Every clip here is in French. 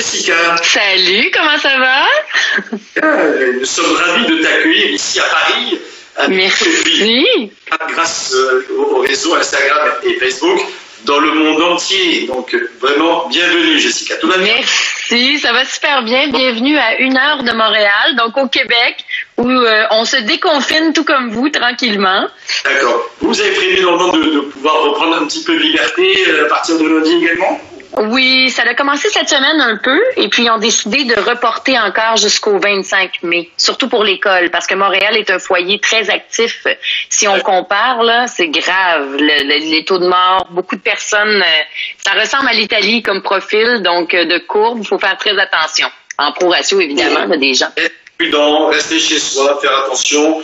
Jessica. Salut, comment ça va? Nous sommes ravis de t'accueillir ici à Paris. Merci. Grâce au réseau Instagram et Facebook dans le monde entier. Donc vraiment, bienvenue Jessica. Tout va bien? Merci, ça va super bien. Bienvenue à 1 heure de Montréal, donc au Québec, où on se déconfine tout comme vous, tranquillement. D'accord. Vous avez prévu normalement de pouvoir reprendre un petit peu de liberté à partir de lundi également? Oui, ça a commencé cette semaine un peu, et puis ils ont décidé de reporter encore jusqu'au 25 mai, surtout pour l'école, parce que Montréal est un foyer très actif. Si on compare, là, c'est grave, les taux de mort, beaucoup de personnes, ça ressemble à l'Italie comme profil, donc de courbe, il faut faire très attention, en pro-ratio évidemment, des gens. Être prudent, rester chez soi, faire attention,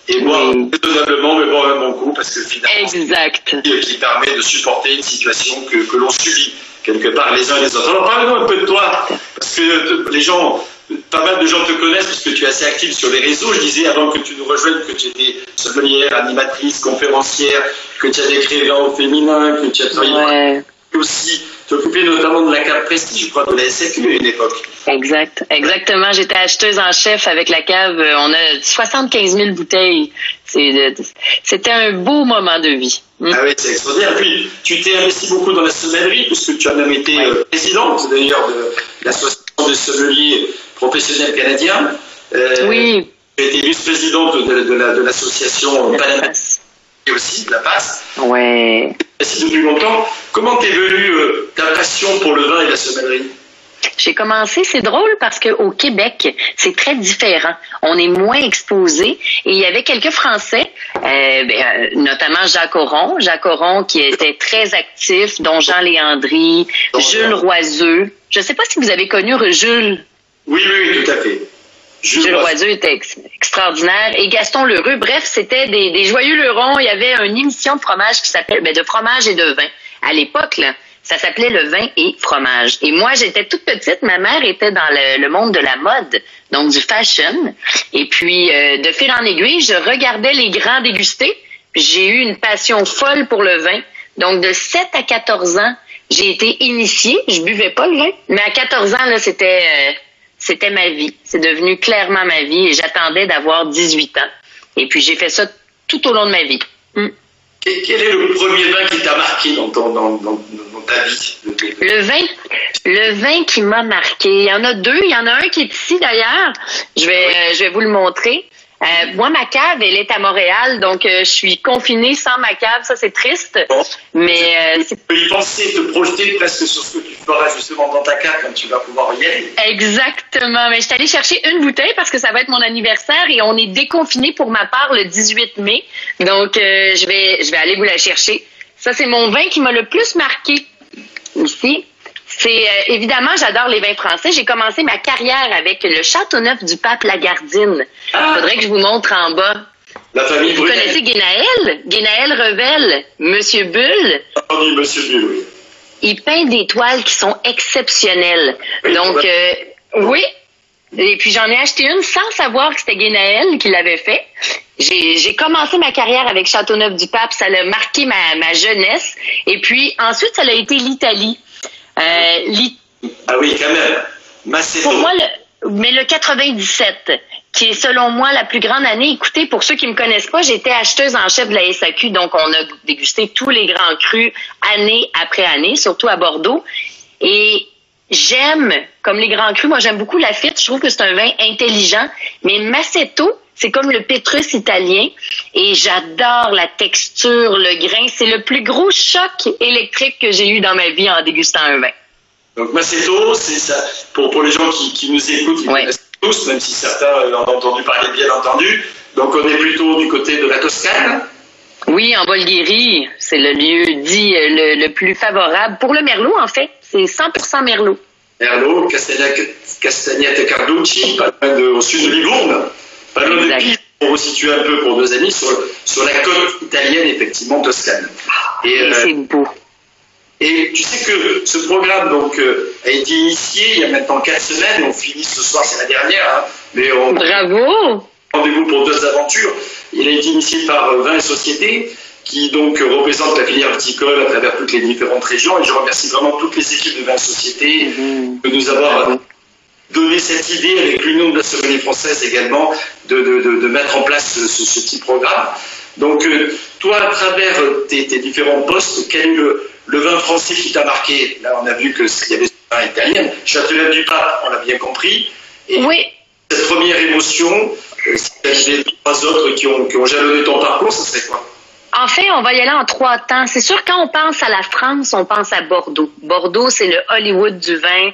et boire raisonnablement, mais boire un bon coup, parce que finalement, exact. C'est ce qui permet de supporter une situation que l'on subit quelque part les uns et les autres. Alors parle-nous un peu de toi, parce que les gens, pas mal de gens te connaissent, parce que tu es assez active sur les réseaux. Je disais avant que tu nous rejoignes que tu étais sommelière, animatrice, conférencière, que tu as des écrivains au féminin, que tu as travaillé aussi t'occuper notamment de la cave Prestige, je crois, de la SAQ à une époque. Exactement. J'étais acheteuse en chef avec la cave. On a 75 000 bouteilles. C'était un beau moment de vie. Ah oui, c'est extraordinaire. Puis, tu t'es investi beaucoup dans la sommellerie, puisque tu as même été présidente, d'ailleurs, de l'association des sommeliers professionnels canadiens. Oui. Tu as été vice-présidente de l'association Panama et aussi de la PASS. Ouais. Merci depuis longtemps. Comment t'es venue ta passion pour le vin et la sommellerie? J'ai commencé, c'est drôle parce qu'au Québec, c'est très différent. On est moins exposé et il y avait quelques Français, notamment Jacques Auron qui était très actif, dont Jean Léandry, Jules Roiseux. Je ne sais pas si vous avez connu Jules. Oui, tout à fait. Jules Roiseux était extraordinaire. Et Gaston Lheureux. Bref, c'était des joyeux Leurons. Il y avait une émission de fromage qui s'appelait, de fromage et de vin. À l'époque, là, ça s'appelait Le vin et fromage. Et moi, j'étais toute petite. Ma mère était dans le monde de la mode, donc du fashion. Et puis, de fil en aiguille, je regardais les grands déguster. J'ai eu une passion folle pour le vin. Donc, de 7 à 14 ans, j'ai été initiée. Je buvais pas le vin. Mais à 14 ans, là, c'était ma vie. C'est devenu clairement ma vie et j'attendais d'avoir 18 ans. Et puis, j'ai fait ça tout au long de ma vie. Quel est le premier vin qui t'a marqué dans ta vie? Le vin qui m'a marqué. Il y en a deux. Il y en a un qui est ici, d'ailleurs. Je vais vous le montrer. Moi, ma cave, elle est à Montréal, donc je suis confinée sans ma cave. Ça, c'est triste. Mais tu peux y penser, te projeter presque sur ce que tu feras justement dans ta cave quand tu vas pouvoir y aller. Exactement. Mais je suis allée chercher une bouteille parce que ça va être mon anniversaire et on est déconfiné pour ma part le 18 mai. Donc, je vais aller vous la chercher. Ça, c'est mon vin qui m'a le plus marqué ici. C'est évidemment, j'adore les vins français. J'ai commencé ma carrière avec le Châteauneuf du Pape Lagardine. Faudrait que je vous montre en bas. La famille Vous Brunet. connaissez Guénaël Revel, Monsieur Bulle? Oui, Monsieur Bulle, oui. Il peint des toiles qui sont exceptionnelles. Donc, oui. Et puis, j'en ai acheté une sans savoir que c'était Guénaël qui l'avait fait. J'ai commencé ma carrière avec Châteauneuf du Pape. Ça a marqué ma jeunesse. Et puis, ensuite, ça a été l'Italie. Ah oui, quand même. Macéto. Pour moi, mais le 97, qui est selon moi la plus grande année. Écoutez, pour ceux qui me connaissent pas, j'étais acheteuse en chef de la SAQ, donc on a dégusté tous les grands crus année après année, surtout à Bordeaux. Et j'aime, comme les grands crus, moi j'aime beaucoup Lafite, je trouve que c'est un vin intelligent, mais Macetto, c'est comme le Pétrus italien et j'adore la texture, le grain. C'est le plus gros choc électrique que j'ai eu dans ma vie en dégustant un vin. Donc Macetto, c'est ça. Pour les gens qui nous écoutent, ils connaissent tous, même si certains en ont entendu parler bien entendu. Donc on est plutôt du côté de la Toscane. Oui, en Bolgheri, c'est le lieu dit le plus favorable. Pour le Merlot, en fait, c'est 100% Merlot. Merlot, Castagnette Carducci, au sud de Livourne. Pas loin de Pise, pour vous situer un peu pour nos amis, sur la côte italienne, effectivement, toscane. Et c'est beau. Et tu sais que ce programme donc, a été initié il y a maintenant 4 semaines. On finit ce soir, c'est la dernière. Hein, mais Bravo! Rendez-vous pour 2 aventures. Il a été initié par Vin et Société qui donc représente la filière viticole à travers toutes les différentes régions. Et je remercie vraiment toutes les équipes de Vin Société de nous avoir donné cette idée avec l'Union de la sommelier française également de mettre en place ce petit programme. Donc toi, à travers tes différents postes, quel est le vin français qui t'a marqué? Là, on a vu qu'il y avait ce vin italien. Châtelet du Pape, on l'a bien compris. Et oui. Cette première émotion, si les trois autres qui ont jalonné ton parcours, ça serait quoi? En fait, on va y aller en 3 temps. C'est sûr, quand on pense à la France, on pense à Bordeaux. Bordeaux, c'est le Hollywood du vin.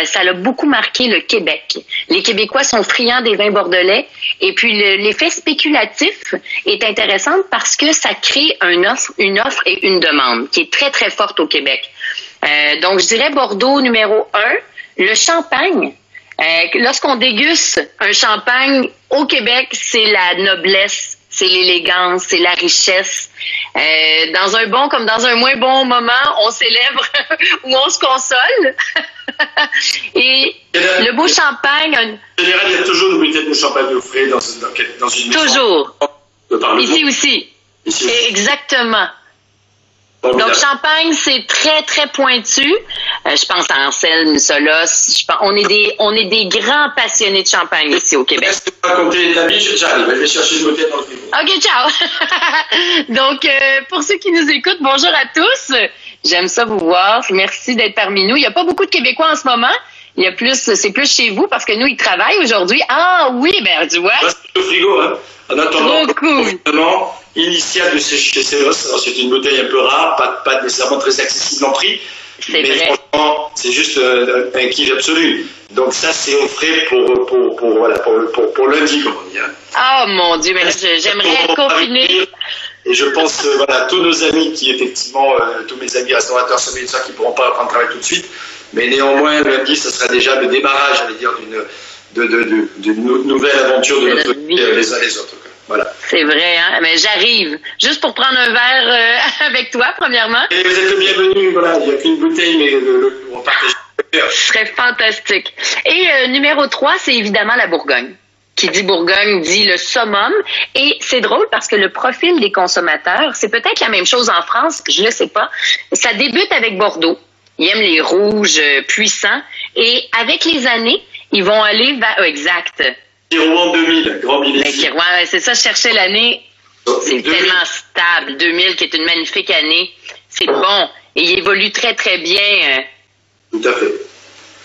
Ça a beaucoup marqué le Québec. Les Québécois sont friands des vins bordelais. Et puis, l'effet spéculatif est intéressant parce que ça crée une offre et une demande qui est très, très forte au Québec. Donc, je dirais Bordeaux numéro 1. Le champagne. Lorsqu'on déguste un champagne au Québec, c'est la noblesse, c'est l'élégance, c'est la richesse. Dans un bon comme dans un moins bon moment, on célèbre ou on se console. Et le beau champagne... En général, il y a toujours une bouteille de champagne au frais dans une maison. Toujours. Ici aussi. Ici aussi. Exactement. Donc, champagne, c'est très, très pointu. Je pense à Anselme, Solos. On est des grands passionnés de champagne ici au Québec. Est-ce que tu peux raconter ta vie? J'arrive, je vais chercher une bouteille dans le frigo. OK, ciao! Donc, pour ceux qui nous écoutent, bonjour à tous. J'aime ça vous voir. Merci d'être parmi nous. Il n'y a pas beaucoup de Québécois en ce moment. C'est plus chez vous parce que nous, ils travaillent aujourd'hui. Ah oui, ben, tu vois. C'est le frigo, hein. En attendant, trop cool. Initial de chez Céros. C'est une bouteille un peu rare, pas nécessairement très accessible en prix. C'est mais vrai. Franchement, c'est juste un kiff absolu. Donc ça, c'est au frais pour lundi, comme on dit. Hein. Oh mon Dieu, mais j'aimerais être confinée. Et je pense, tous nos amis qui, effectivement, tous mes amis restaurateurs, sommeliers, qui ne pourront pas reprendre le travail tout de suite. Mais néanmoins, lundi, ce sera déjà le démarrage, j'allais dire, d'une nouvelle aventure de notre vie les uns les autres. Voilà. C'est vrai, hein? Mais j'arrive. Juste pour prendre un verre avec toi, premièrement. Et vous êtes le bienvenu, voilà. Il n'y a qu'une bouteille, mais on partage. Ce serait fantastique. Et numéro 3, c'est évidemment la Bourgogne. Qui dit Bourgogne dit le summum. Et c'est drôle parce que le profil des consommateurs, c'est peut-être la même chose en France, je ne sais pas. Ça débute avec Bordeaux. Ils aiment les rouges puissants. Et avec les années, ils vont aller vers... exact. Kirouan 2000, grand millésime. Kirouan, c'est ça, je cherchais l'année. C'est 2000. Tellement stable. 2000, qui est une magnifique année. C'est bon. Et il évolue très, très bien. Tout à fait.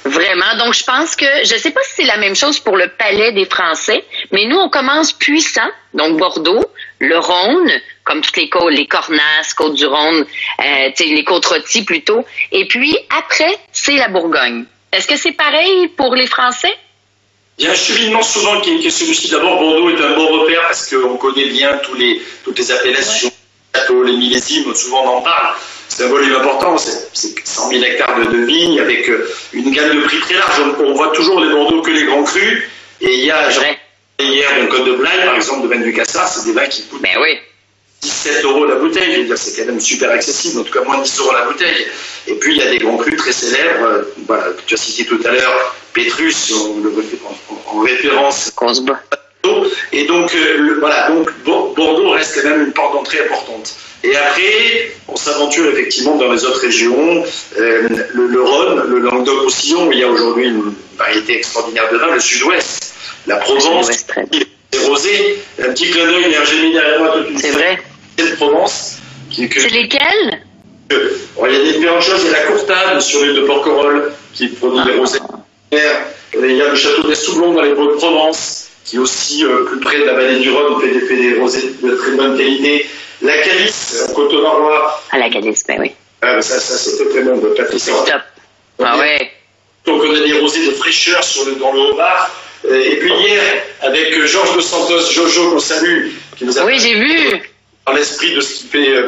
Vraiment. Donc, je pense que, je ne sais pas si c'est la même chose pour le palais des Français, mais nous, on commence puissant. Donc, Bordeaux, le Rhône, comme toutes les côtes, les Cornasses, Côtes-du-Rhône, les Côtes-Rôties plutôt. Et puis, après, c'est la Bourgogne. Est-ce que c'est pareil pour les Français? Il y a un cheminement souvent qui est celui-ci. D'abord, Bordeaux est un bon repère parce qu'on connaît bien toutes les appellations, les châteaux, les millésimes, souvent on en parle. C'est un volume important, c'est 100 000 hectares de vignes avec une gamme de prix très large. On voit toujours les Bordeaux que les grands crus. Et il y a, hier, dans le Côte de Blaye, par exemple, de Vin du Cassard, c'est des vins qui coûtent 17 € la bouteille. Je veux dire, c'est quand même super accessible, en tout cas moins de 10 € la bouteille. Et puis, il y a des grands crus très célèbres, que tu as cité tout à l'heure, Pétrus, en référence. Et donc, donc Bordeaux reste quand même une porte d'entrée importante. Et après, on s'aventure effectivement dans les autres régions, le Rhône, le Languedoc-Roussillon, où il y a aujourd'hui une variété extraordinaire de vins, le Sud-Ouest, la Provence, les rosés, un petit clin d'œil, j'ai mis derrière moi toute une série de Provence. C'est lesquels? Il y a différentes choses, il y a la Courtade sur l'île de Porquerolles, qui produit des rosés. Il y a le château d'Estoublon dans les Hauts-de-Provence, qui est aussi plus près de la vallée du Rhône, fait des rosés de très bonne qualité. La Calice, en Côte-Marois. Ah, la Calice, ben oui. Ça c'était très bon, Patrice. Top. Ah ouais. Donc on a des rosés de fraîcheur dans le Haut-Var. Et puis hier, avec Georges Dos Santos, Jojo, qu'on salue, qui nous a... Oui, j'ai vu. Dans l'esprit de ce qui fait,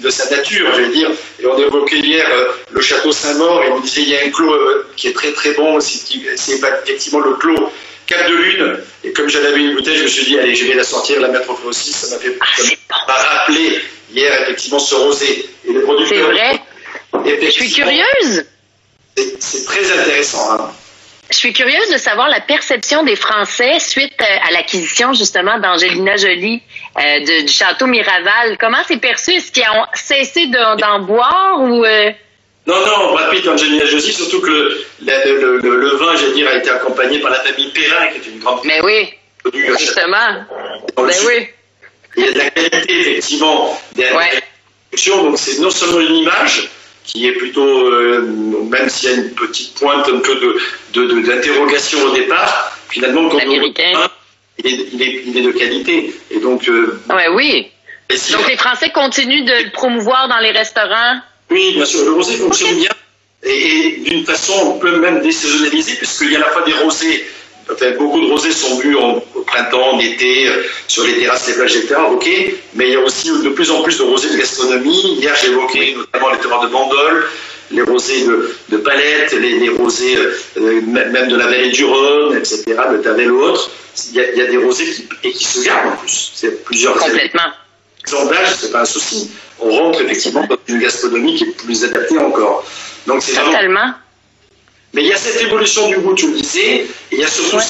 de sa nature, j'allais dire. Et on évoquait hier le château Saint-Maur, et on disait il y a un clos qui est très très bon, c'est effectivement le clos Cap de Lune. Et comme j'en avais une bouteille, je me suis dit, allez, je vais la sortir, la mettre au feu aussi. Ça m'a fait rappeler hier effectivement ce rosé. Et le producteur. C'est vrai. Je suis curieuse. C'est très intéressant. Hein. Je suis curieuse de savoir la perception des Français suite à l'acquisition justement d'Angelina Jolie du château Miraval. Comment c'est perçu? Est-ce qu'ils ont cessé d'en boire ou... Non, Brad Pitt, Angelina Jolie, surtout que le vin, j'allais dire, a été accompagné par la famille Perrin, qui est une grande... Mais oui, justement. Ben oui. Il y a de la qualité, effectivement, derrière la production, donc c'est non seulement une image qui est plutôt, même s'il y a une petite pointe un peu d'interrogation au départ, finalement, quand on il est de qualité. Et donc... oui. Donc les Français continuent de le promouvoir dans les restaurants? Oui, bien sûr, le rosé fonctionne bien. Et d'une façon, on peut même désaisonnaliser, puisqu'il y a à la fois des rosés. Enfin, beaucoup de rosés sont bu au printemps, en été, sur les terrasses, les plages, etc. Ok, mais il y a aussi de plus en plus de rosés de gastronomie. Hier, j'ai évoqué notamment les terroirs de Bandol, les rosés de Palette, les rosés même de la vallée du Rhône, etc., de Tavel ou autre. Il y a des rosés qui se gardent en plus. C'est plusieurs Complètement. D'âge, c'est pas un souci. On rentre effectivement dans une gastronomie qui est plus adaptée encore. Donc c'est totalement. Mais il y a cette évolution du goût, tu le disais, et il y a surtout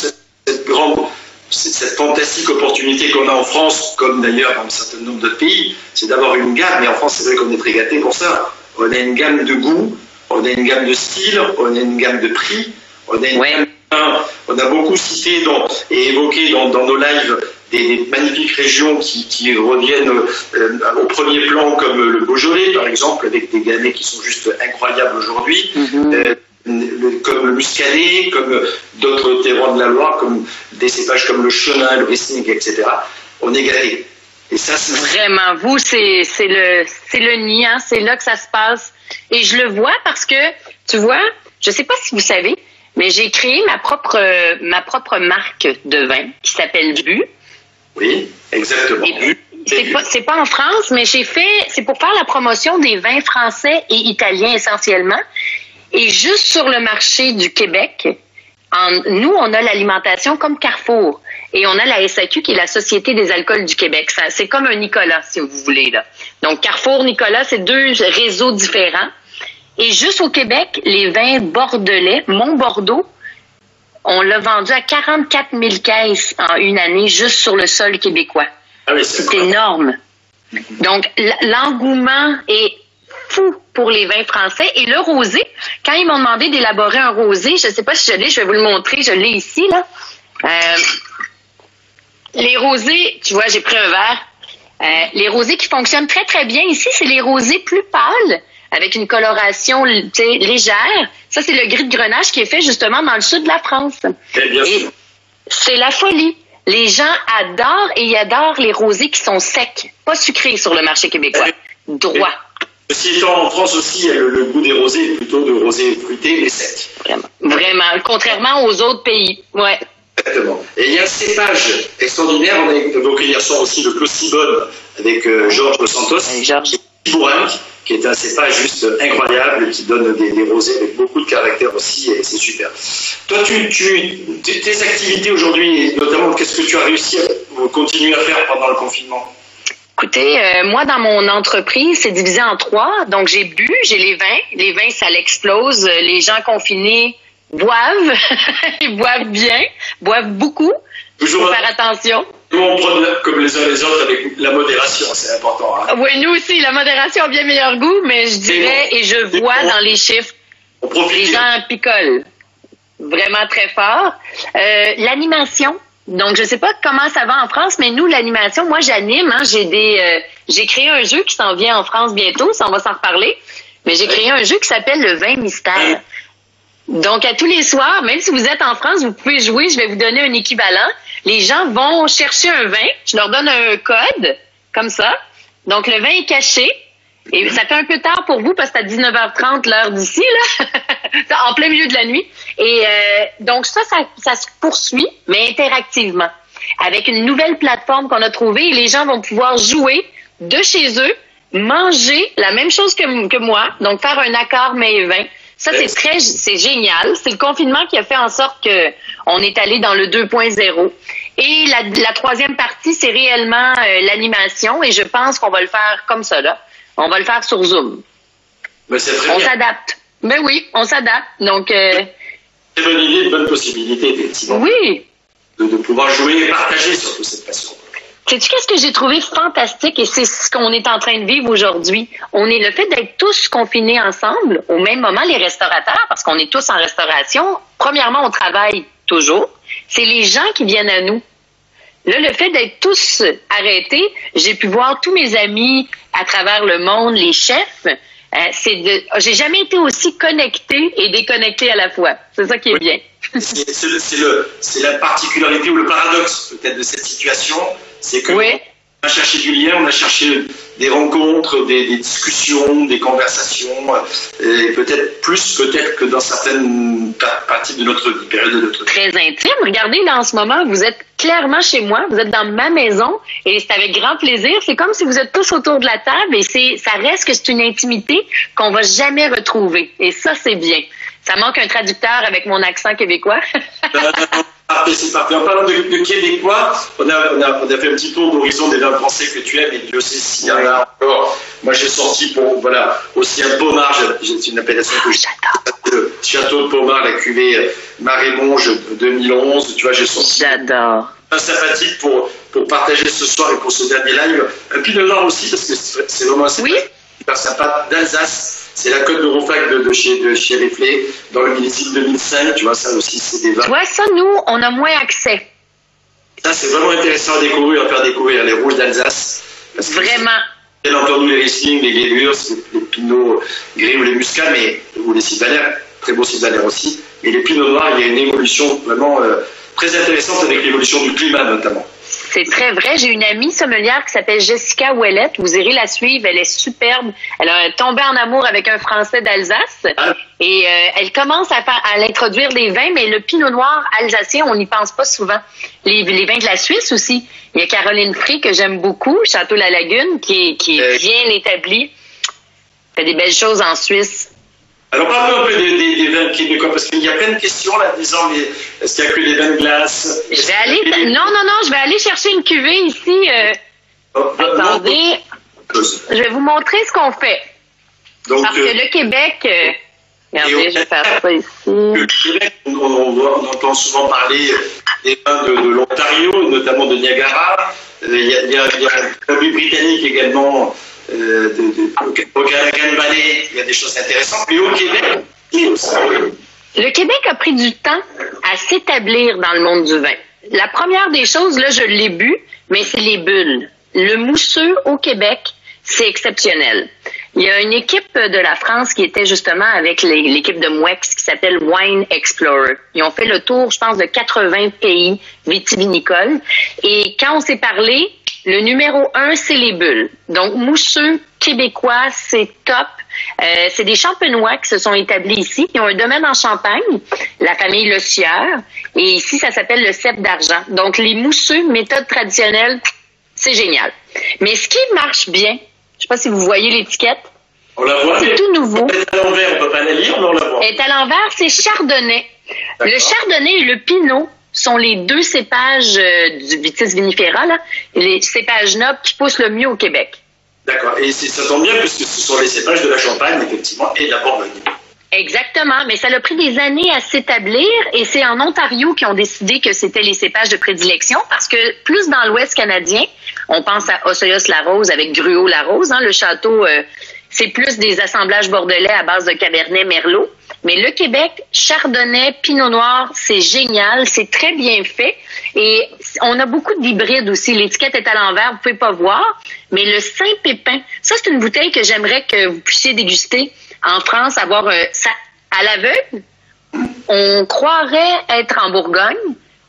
cette fantastique opportunité qu'on a en France, comme d'ailleurs dans un certain nombre d'autres pays, c'est d'avoir une gamme, et en France c'est vrai qu'on est très gâtés pour ça. On a une gamme de goût, on a une gamme de style, on a une gamme de prix, on a une gamme, on a beaucoup cité et évoqué dans nos lives des magnifiques régions qui reviennent au premier plan, comme le Beaujolais par exemple, avec des gamets qui sont juste incroyables aujourd'hui. Comme le muscadet, comme d'autres terroirs de la Loire, comme des cépages comme le chenin, le riesling, etc. On est gâtés. Et ça, c'est vraiment, vous, c'est le nid, hein, c'est là que ça se passe. Et je le vois parce que, tu vois, je sais pas si vous savez, mais j'ai créé ma propre marque de vin qui s'appelle Bu. Oui, exactement. C'est pas en France, mais c'est pour faire la promotion des vins français et italiens essentiellement. Et juste sur le marché du Québec, nous, on a l'alimentation comme Carrefour. Et on a la SAQ qui est la Société des alcools du Québec. C'est comme un Nicolas, si vous voulez, là. Donc, Carrefour, Nicolas, c'est deux réseaux différents. Et juste au Québec, les vins bordelais, Mont-Bordeaux, on l'a vendu à 44 000 caisses en une année, juste sur le sol québécois. Ah oui, c'est énorme. Donc, l'engouement est fou pour les vins français. Et le rosé, quand ils m'ont demandé d'élaborer un rosé, je ne sais pas si je vais vous le montrer, je l'ai ici, là. Les rosés, tu vois, j'ai pris un verre. Les rosés qui fonctionnent très, très bien ici, c'est les rosés plus pâles, avec une coloration légère. Ça, c'est le gris de Grenache qui est fait justement dans le sud de la France. Et c'est la folie. Les gens adorent et ils adorent les rosés qui sont secs, pas sucrés sur le marché québécois. Droit. Ceci étant, en France aussi, le goût des rosés est plutôt de rosés fruités mais secs. Vraiment. Contrairement aux autres pays. Ouais. Exactement. Et il y a un cépage extraordinaire. On a évoqué hier soir aussi le Clos Cibonne avec Georges Dos Santos. Pourenc, qui est un cépage juste incroyable, qui donne des rosés avec beaucoup de caractère aussi, et c'est super. Toi, tes activités aujourd'hui, notamment, qu'est-ce que tu as réussi à continuer à faire pendant le confinement? Écoutez, moi, dans mon entreprise, c'est divisé en 3. Donc, j'ai bu, j'ai les vins. Les vins, ça l'explose. Les gens confinés boivent. Ils boivent bien, boivent beaucoup. Toujours faut faire attention. Nous, on prend comme les uns les autres avec la modération, c'est important. Hein. Oui, nous aussi, la modération a bien meilleur goût, mais je dirais, et je vois dans les chiffres, les gens picolent vraiment très fort. L'animation. Donc, je sais pas comment ça va en France, mais nous, l'animation, moi, j'anime. Hein, j'ai créé un jeu qui s'en vient en France bientôt, ça, on va s'en reparler. Mais j'ai créé un jeu qui s'appelle le vin mystère. Donc, à tous les soirs, même si vous êtes en France, vous pouvez jouer, je vais vous donner un équivalent. Les gens vont chercher un vin, je leur donne un code, comme ça. Donc, le vin est caché. Et ça fait un peu tard pour vous parce que c'est à 19h30 l'heure d'ici, là, en plein milieu de la nuit. Et donc ça se poursuit, mais interactivement, avec une nouvelle plateforme qu'on a trouvée. Et les gens vont pouvoir jouer de chez eux, manger la même chose que moi, donc faire un accord mets et vin. Ça, c'est génial. C'est le confinement qui a fait en sorte que on est allé dans le 2.0. Et la troisième partie, c'est réellement l'animation. Et je pense qu'on va le faire comme ça, là. On va le faire sur Zoom. Mais c'est très on bien. S'adapte. Ben oui, on s'adapte. Donc, Très bonne idée, une bonne possibilité, effectivement. Oui. De pouvoir jouer et partager surtout cette passion. Sais-tu qu'est-ce que j'ai trouvé fantastique et c'est ce qu'on est en train de vivre aujourd'hui? Le fait d'être tous confinés ensemble, au même moment, les restaurateurs, parce qu'on est tous en restauration, premièrement, on travaille toujours. C'est les gens qui viennent à nous. Là, le fait d'être tous arrêtés, j'ai pu voir tous mes amis à travers le monde, les chefs. J'ai jamais été aussi connectée et déconnectée à la fois. C'est ça qui est bien. C'est la particularité ou le paradoxe peut-être de cette situation, c'est que oui. On a cherché du lien, on a cherché des rencontres, des discussions, des conversations, et peut-être que dans certaines parties de notre vie, période de notre vie. Très intime. Regardez, là, en ce moment, vous êtes clairement chez moi, vous êtes dans ma maison, et c'est avec grand plaisir. C'est comme si vous êtes tous autour de la table, et ça reste que c'est une intimité qu'on va jamais retrouver. Et ça, c'est bien. Ça manque un traducteur avec mon accent québécois. C'est parfait. En parlant de Québécois, on a fait un petit tour d'horizon des vins français que tu aimes, et Dieu sait s'il y en a encore. Moi, j'ai sorti aussi un pommard, c'est une appellation que j'adore. Le Château de Pommard, la cuvée Marémonge 2011. Tu vois, j'ai sorti. J'adore. Sympathique pour partager ce soir et pour ce dernier live. Un Pinot Noir aussi, parce que c'est vraiment super sympa, d'Alsace. C'est la Côte de Ronfac de chez Riflet, dans le millésime 2005. Tu vois, ça aussi, c'est des vins. Tu vois, ça, nous, on a moins accès. Ça, c'est vraiment intéressant à découvrir, à faire découvrir les rouges d'Alsace. Vraiment. Bien entendu, les Riesling, les Gewürz, les Pinots gris ou les Muscats, ou les Sylvaner, très beaux Sylvaner aussi. Mais les Pinots Noirs, il y a une évolution vraiment très intéressante avec l'évolution du climat, notamment. C'est très vrai. J'ai une amie sommelière qui s'appelle Jessica Ouellette. Vous irez la suivre. Elle est superbe. Elle a tombé en amour avec un Français d'Alsace. Et elle commence à l'introduire les vins, mais le Pinot Noir alsacien, on n'y pense pas souvent. Les vins de la Suisse aussi. Il y a Caroline Frey que j'aime beaucoup, Château La Lagune, qui est bien établie. Fait des belles choses en Suisse. Alors, parle-nous un peu des vins québécois, parce qu'il y a plein de questions là, disant, mais est-ce qu'il n'y a que les vins de glace? Je vais aller chercher une cuvée ici. Attendez. Je vais vous montrer ce qu'on fait. Donc, parce que le Québec, regardez, je vais faire ça ici. Le Québec, on entend souvent parler des vins de l'Ontario, notamment de Niagara. Il y a un produit britannique également. Au Canagan Valley, il y a des choses intéressantes, mais au Québec, le Québec a pris du temps à s'établir dans le monde du vin. La première des choses, là, je l'ai bu, mais c'est les bulles. Le mousseux au Québec, c'est exceptionnel. Il y a une équipe de la France qui était justement avec l'équipe de Mouex qui s'appelle Wine Explorer. Ils ont fait le tour, je pense, de 80 pays vitivinicoles. Et quand on s'est parlé, le numéro 1, c'est les bulles. Donc, mousseux québécois, c'est top. C'est des champenois qui se sont établis ici. Ils ont un domaine en Champagne, la famille Le Sieur. Et ici, ça s'appelle le Cep d'Argent. Donc, les mousseux, méthode traditionnelle, c'est génial. Mais ce qui marche bien, je sais pas si vous voyez l'étiquette. On la voit. C'est tout nouveau. Elle est à l'envers, on peut pas la lire, mais on la voit. Elle est à l'envers, c'est Chardonnay. D'accord. Le Chardonnay et le Pinot sont les deux cépages du Vitis vinifera, là, les cépages nobles qui poussent le mieux au Québec. D'accord. Et ça tombe bien puisque ce sont les cépages de la Champagne, effectivement, et de la Bourgogne. Exactement, mais ça a pris des années à s'établir et c'est en Ontario qu'ils ont décidé que c'était les cépages de prédilection parce que plus dans l'Ouest canadien, on pense à Osoyoos-Larose avec Gruau-Larose, le château, c'est plus des assemblages bordelais à base de Cabernet Merlot. Mais le Québec, Chardonnay, Pinot Noir, c'est génial, c'est très bien fait. Et on a beaucoup d'hybrides aussi. L'étiquette est à l'envers, vous pouvez pas voir. Mais le Saint-Pépin, ça c'est une bouteille que j'aimerais que vous puissiez déguster en France, avoir ça à l'aveugle. On croirait être en Bourgogne,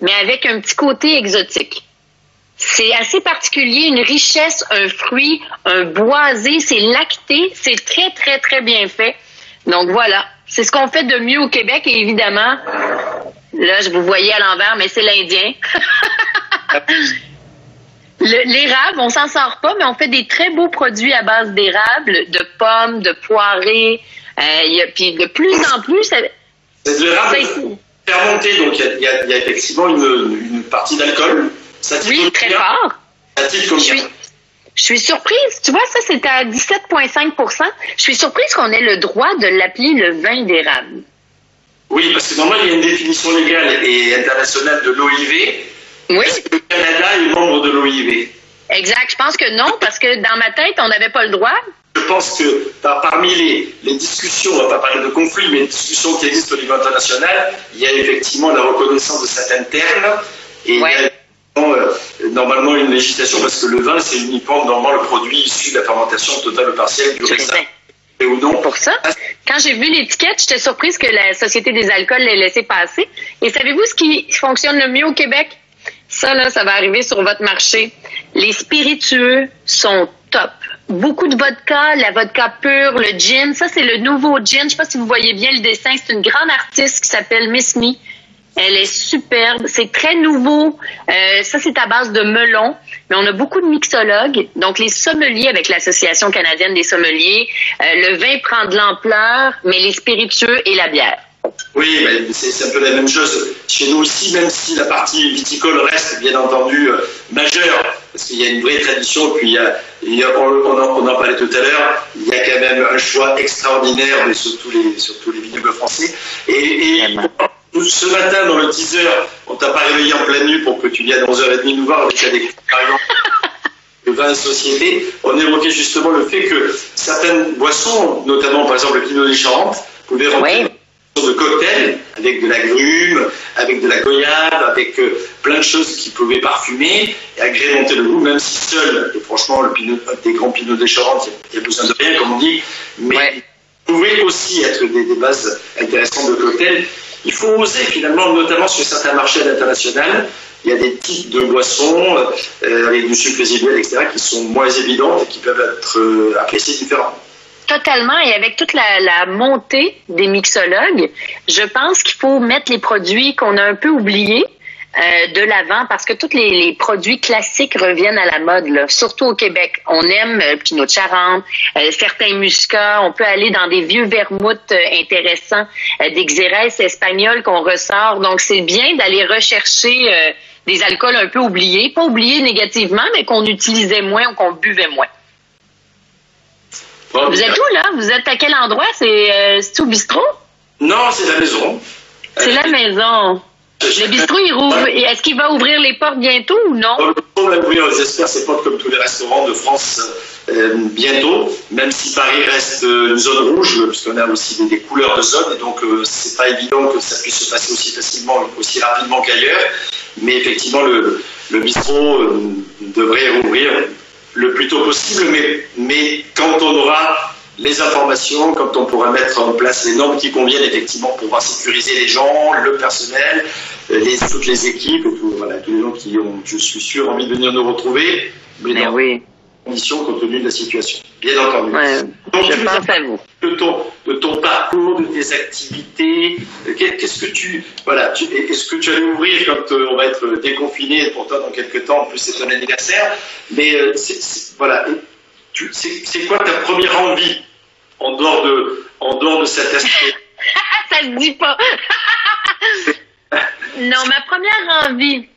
mais avec un petit côté exotique. C'est assez particulier, une richesse, un fruit, un boisé, c'est lacté, c'est très, très, très bien fait. Donc voilà, c'est ce qu'on fait de mieux au Québec et évidemment, là, je vous voyais à l'envers, mais c'est l'Indien. L'érable, on s'en sort pas, mais on fait des très beaux produits à base d'érable, de pommes, de poirées. Puis de plus en plus... C'est de l'érable fermenté, donc il y a effectivement une partie d'alcool. Oui, très fort. Ça titre combien? Je suis surprise. Tu vois, ça, c'est à 17,5 %. Je suis surprise qu'on ait le droit de l'appeler le vin d'érable. Oui, parce que normalement, il y a une définition légale et internationale de l'OIV. Oui. Est-ce que le Canada est membre de l'OIV? Exact. Je pense que non, parce que dans ma tête, on n'avait pas le droit. Je pense que parmi les discussions, on ne va pas parler de conflits, mais les discussions qui existent au niveau international, il y a effectivement la reconnaissance de certains termes et il y a normalement une législation, parce que le vin, c'est uniquement normalement le produit issu de la fermentation totale ou partielle du raisin. Ou non. Pour ça, quand j'ai vu l'étiquette, j'étais surprise que la Société des alcools l'ait laissé passer. Et savez-vous ce qui fonctionne le mieux au Québec? Ça, là, ça va arriver sur votre marché. Les spiritueux sont top. Beaucoup de vodka, la vodka pure, le gin. Ça, c'est le nouveau gin. Je sais pas si vous voyez bien le dessin. C'est une grande artiste qui s'appelle Miss Me. Elle est superbe. C'est très nouveau. Ça, c'est à base de melon. Mais on a beaucoup de mixologues. Donc, les sommeliers avec l'Association canadienne des sommeliers. Le vin prend de l'ampleur, mais les spiritueux et la bière. Oui, c'est un peu la même chose chez nous aussi, même si la partie viticole reste bien entendu majeure, parce qu'il y a une vraie tradition, puis on en parlait tout à l'heure, il y a quand même un choix extraordinaire sur tous les vignobles français. Et ce matin, dans le teaser, on t'a pas réveillé en pleine nuit pour que tu viennes à 11h30 nous voir avec la déclaration de vin de société. On évoquait justement le fait que certaines boissons, notamment par exemple le Pinot des Charentes, pouvaient rentrer de cocktails avec de l'agrumes, avec de la goyave, avec plein de choses qui pouvaient parfumer et agrémenter le goût, même si seul, et franchement, des grands Pinots des Charentes, il y a besoin de rien, comme on dit, mais pouvaient aussi être des bases intéressantes de cocktails. Il faut oser finalement, notamment sur certains marchés à l'international, il y a des types de boissons avec du sucre résiduel, etc., qui sont moins évidentes et qui peuvent être appréciées différemment. Totalement. Et avec toute la montée des mixologues, je pense qu'il faut mettre les produits qu'on a un peu oubliés de l'avant, parce que tous les produits classiques reviennent à la mode, là, surtout au Québec. On aime Pinot de Charente, certains muscats, on peut aller dans des vieux vermouths intéressants, des xérès espagnols qu'on ressort. Donc, c'est bien d'aller rechercher des alcools un peu oubliés, pas oubliés négativement, mais qu'on utilisait moins ou qu'on buvait moins. Vous êtes où, là? Vous êtes à quel endroit? C'est au bistrot? Non, c'est la maison. C'est la maison. Le bistrot, il rouvre. Est-ce qu'il va ouvrir les portes bientôt ou non? On va ouvrir, j'espère, ses portes comme tous les restaurants de France bientôt, même si Paris reste une zone rouge, puisqu'on a aussi des couleurs de zone, et donc c'est pas évident que ça puisse se passer aussi facilement, aussi rapidement qu'ailleurs. Mais effectivement, le bistrot devrait rouvrir le plus tôt possible, mais quand on aura les informations, quand on pourra mettre en place les normes qui conviennent effectivement pour pouvoir sécuriser les gens, le personnel, toutes les équipes, tous les gens qui ont, je suis sûr, envie de venir nous retrouver, mais dans des conditions compte tenu de la situation, bien entendu. Ouais, donc, je pense à vous. De ton parcours, de tes activités, qu'est-ce que est-ce que tu allais ouvrir quand on va être déconfiné, pourtant dans quelques temps, en plus c'est ton anniversaire, mais c'est quoi ta première envie en dehors de cet aspect? Ça se dit pas. Non, ma première envie.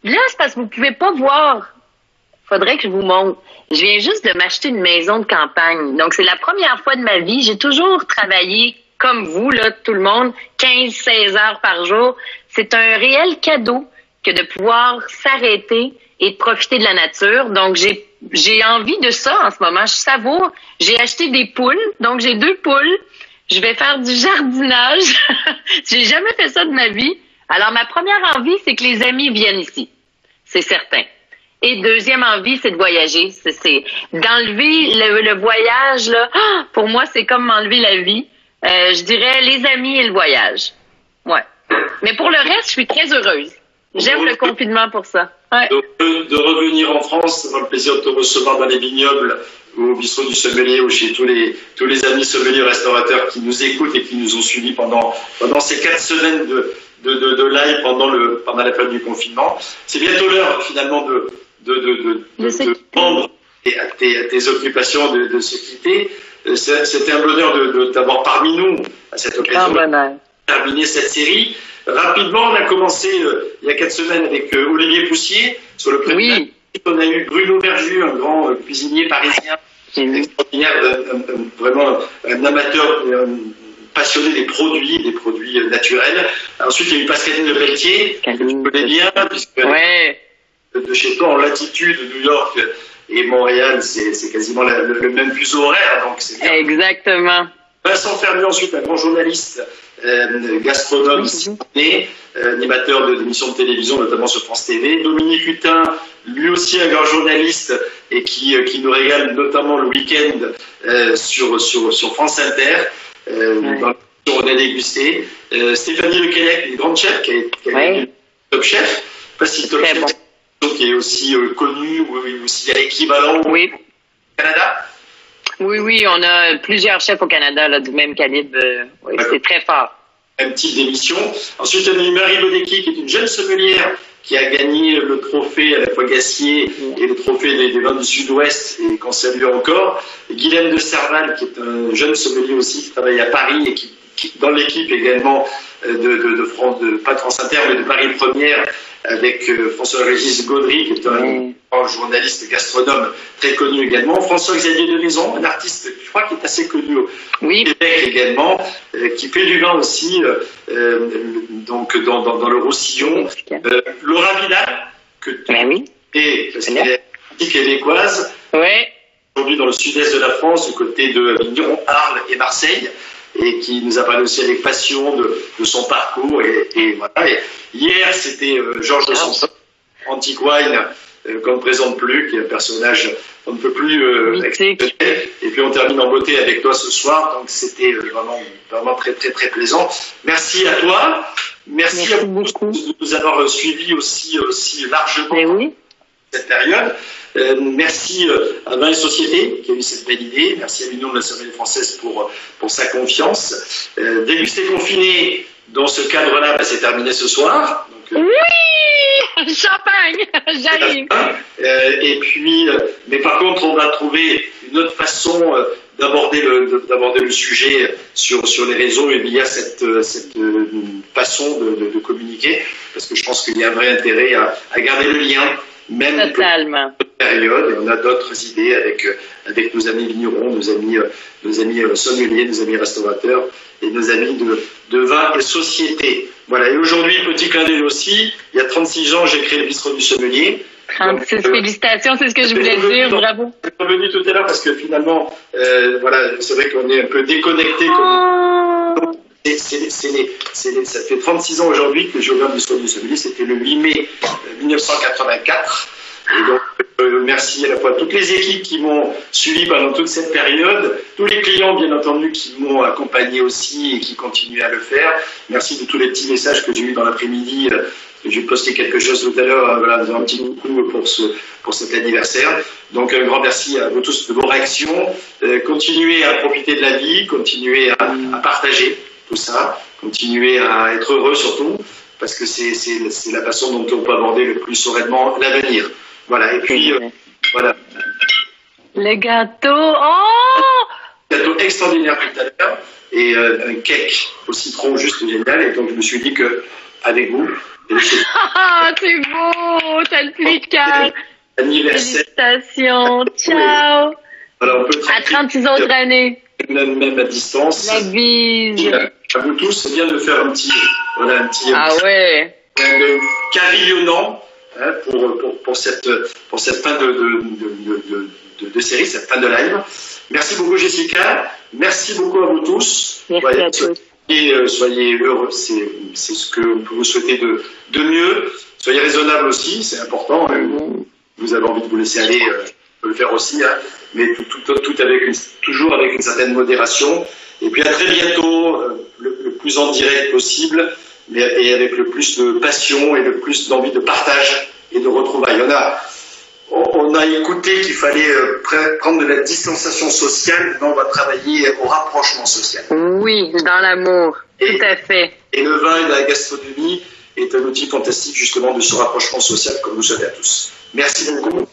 Là, c'est parce que vous pouvez pas voir. Faudrait que je vous montre. Je viens juste de m'acheter une maison de campagne. Donc, c'est la première fois de ma vie. J'ai toujours travaillé comme vous, là, tout le monde, 15-16 heures par jour. C'est un réel cadeau que de pouvoir s'arrêter et de profiter de la nature. Donc, j'ai envie de ça en ce moment. Je savoure. J'ai acheté des poules. Donc, j'ai 2 poules. Je vais faire du jardinage. J'ai jamais fait ça de ma vie. Alors, ma première envie, c'est que les amis viennent ici. C'est certain. Et deuxième envie, c'est de voyager. C'est d'enlever le voyage, là. Pour moi, c'est comme m'enlever la vie. Je dirais les amis et le voyage. Ouais. Mais pour le reste, je suis très heureuse. J'aime le confinement pour ça. Ouais. De revenir en France, avoir le plaisir de te recevoir dans les vignobles ou au bistrot du sommelier ou chez tous les amis sommeliers restaurateurs qui nous écoutent et qui nous ont suivis pendant ces 4 semaines de live pendant la période du confinement. C'est bientôt l'heure finalement de prendre à tes occupations, de se quitter. C'était un bonheur de t'avoir parmi nous à cette occasion de terminer cette série. Rapidement, on a commencé il y a 4 semaines avec Olivier Poussier sur le président. Oui. On a eu Bruno Verjus, un grand cuisinier parisien, extraordinaire, vraiment un amateur passionné des produits naturels. Ensuite, il y a eu Pascaline Lepelletier, que tu connais bien, puisque de chez toi, en latitude, New York et Montréal, c'est quasiment le même fuseau horaire, donc c'est bien. Exactement. Vincent Fernier, ensuite, un grand journaliste, gastronome, animateur d'émissions de télévision, notamment sur France TV. Dominique Hutin, lui aussi un grand journaliste et qui nous régale notamment le week-end sur France Inter, dans on a dégusté. Stéphanie Lequelec, une grande chef qui est Top Chef, pas si Top Chef, qui est aussi connue, ou aussi à l'équivalent au Canada. Oui, on a plusieurs chefs au Canada là, du même calibre. C'est très fort. Un type d'émission. Ensuite, on a eu Marie Bodecki, qui est une jeune sommelière qui a gagné le trophée à la fois Gassier et le trophée des vins du Sud-Ouest et qu'on salue encore. Guylaine de Serval, qui est un jeune sommelier aussi, qui travaille à Paris et qui dans l'équipe également pas de France Inter, mais de Paris Première, avec François-Régis Gaudry, qui est un journaliste gastronome très connu également. François-Xavier de Maison, un artiste, je crois, qui est assez connu au Québec également, qui fait du vin aussi, donc dans le Roussillon. Laura Vidal, parce qu'elle est québécoise, aujourd'hui dans le sud-est de la France, du côté de Avignon, Arles et Marseille, et qui nous a parlé aussi avec passion de son parcours. Et voilà. Et hier, c'était Georges de Sanson, Antique Wine, qu'on ne présente plus, qui est un personnage on ne peut plus exceptionnel. Et puis on termine en beauté avec toi ce soir, donc c'était vraiment très très très plaisant. Merci à toi, merci à vous de nous avoir suivis aussi largement cette période. Merci à Vin et Société qui a eu cette belle idée. Merci à l'Union de la Sommelier française pour sa confiance. Déguster confiné dans ce cadre-là, c'est terminé ce soir. Donc, champagne, j'arrive. Et puis, mais par contre, on va trouver une autre façon d'aborder le sujet sur les réseaux et via cette façon de communiquer, parce que je pense qu'il y a un vrai intérêt à garder le lien. Même totalement. Période, et on a d'autres idées avec nos amis vignerons, nos amis sommeliers, nos amis restaurateurs et nos amis de vin et société. Voilà. Et aujourd'hui, petit clin d'œil aussi, il y a 36 ans, j'ai créé le bistrot du sommelier. 36 félicitations, c'est ce que je voulais dire, bravo. Je suis revenu tout à l'heure parce que finalement, c'est vrai qu'on est un peu déconnecté. Ça fait 36 ans aujourd'hui que j'ai ouvert le bistrot du sommelier, c'était le 8 mai 1984. Et donc, merci à la fois à toutes les équipes qui m'ont suivi pendant toute cette période, tous les clients, bien entendu, qui m'ont accompagné aussi et qui continuent à le faire. Merci de tous les petits messages que j'ai eus dans l'après-midi. J'ai posté quelque chose tout à l'heure, un petit coucou pour cet anniversaire. Donc, un grand merci à vous tous de vos réactions. Continuez à profiter de la vie, continuez à partager tout ça, continuez à être heureux surtout, parce que c'est la façon dont on peut aborder le plus sereinement l'avenir. Voilà, et puis, voilà. Le gâteau, gâteau extraordinaire tout à l'heure, et un cake au citron juste génial, et donc je me suis dit que, avec vous... c'est beau, t'as le pli de cœur. Anniversaire. Félicitations, ciao. Voilà, on peut à 36 autres années. Même à distance. La bise. À vous tous, c'est bien de faire un petit carillonnant, hein, pour cette fin de série, cette fin de live. Merci beaucoup Jessica, merci beaucoup à vous tous. Merci à tous. Et soyez heureux, c'est ce que on peut vous souhaiter de mieux. Soyez raisonnable aussi, c'est important. Vous avez envie de vous laisser aller, on peut le faire aussi, hein, mais tout toujours avec une certaine modération. Et puis à très bientôt, le plus en direct possible, et avec le plus de passion et le plus d'envie de partage et de retrouvailles. On a écouté qu'il fallait prendre de la distanciation sociale, maintenant on va travailler au rapprochement social. Oui, dans l'amour, tout à fait. Et le vin et la gastronomie est un outil fantastique justement de ce rapprochement social, comme vous savez à tous. Merci beaucoup.